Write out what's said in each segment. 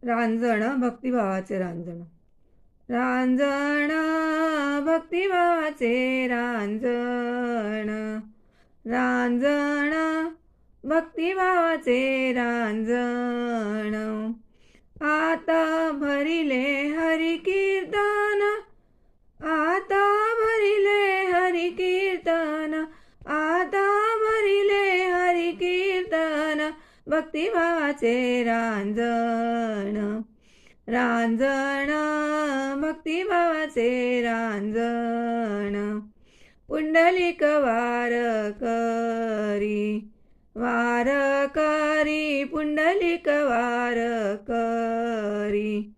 रांजण भक्तिभावाचे रांजण. रांजण भक्तिभावाचे रांजण. रांजण भक्तिभावाचे रांजण. आता भरिले हरी कीर्तन. आता भरिले हरी कीर्तन. आता भरिले हरी कीर्तन. भक्तिभावाचे रांजण. रांजण भक्तिभावाचे रांजण. पुंडलिक वार करी. वार करी पुंडलिक वार करी.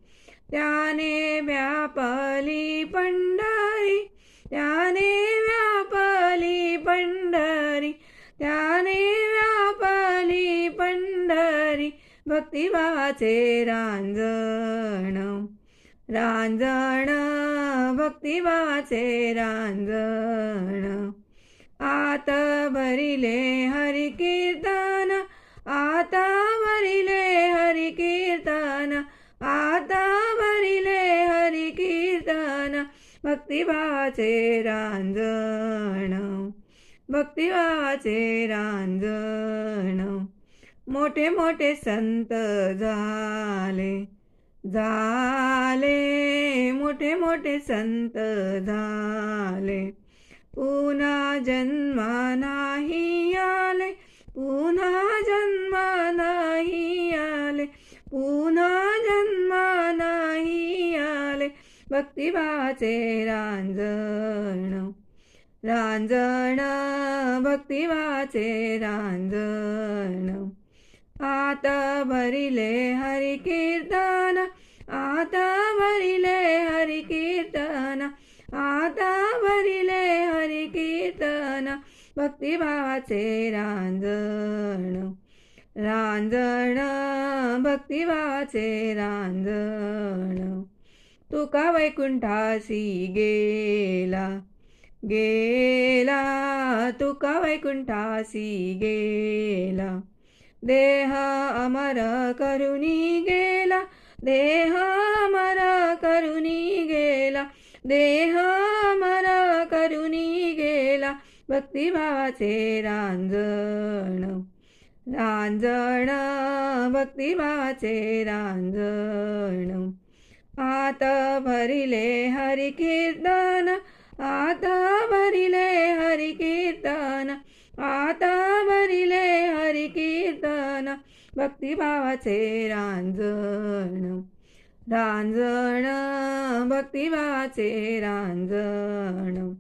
त्याने व्यापली पंढरी. त्याने व्यापली पंढरी. त्याने व्यापली पंढरी. भक्तिभावाचे रांजण. रांजण भक्तिभावाचे रांजण. आत भरिले हरी कीर्तन. आता भरिले हरी कीर्तन. आता भरिले हरी कीर्तन. भक्तिभावाचे रांजण. भक्तिभावाचे रांजण. मोठे मोठे संत झाले. झाले मोठे मोठे संत झाले. पुन्हा जन्मा नाही आले. पुन्हा जन्मा नाही आले. पुन्हा जन्मा नाही आले. भक्तिभावाचे रांजण. रांजण भक्तिभावाचे रांजण. आता भरिले हरी कीर्तन. आता भरिले हरी कीर्तन. आता भरिले हरी कीर्तन. भक्तिभावाचे रांजण. रांजण भक्तिभावाचे रांजण. तुका वैकुंठासी गेला. गेला तुका वैकुंठासी गेला. देह अमर करुणी गेला. देह अमर करुणी गेला. देह अमर करुणी गेला. भक्तिभावाचे रांजण. रांजण भक्तिभावाचे रांजण. आता भरिले हरी कीर्तन. आता भरिले हरी कीर्तन. आता भरिले हरी कीर्तन. भक्तिभावाचे रांजण. रांजण भक्तिभावाचे रांजण.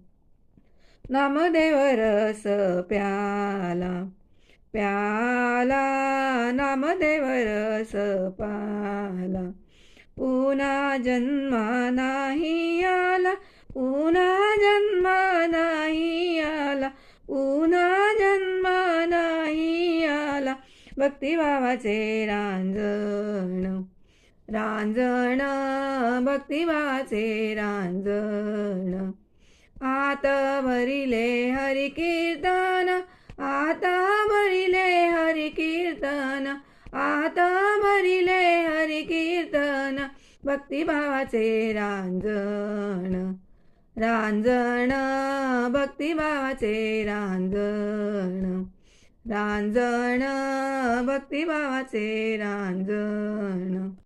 नामदेव रस प्याला. प्याला नामदेव रस प्याला. पुन्हा जन्मा नाही आला. पुन्हा जन्मा नाही आला. पुन्हा जन्मा नाही आला. भक्तिभावाचे रांजण. रांजण भक्तिभावाचे रांजण. आता भरिले हरी कीर्तन. आता भरिले हरी कीर्तन. आता भरिले हरी कीर्तन. भक्तिभावाचे रांजण. रांजण भक्तिभावाचे रांजण. रांजण भक्तिभावाचे रांजण.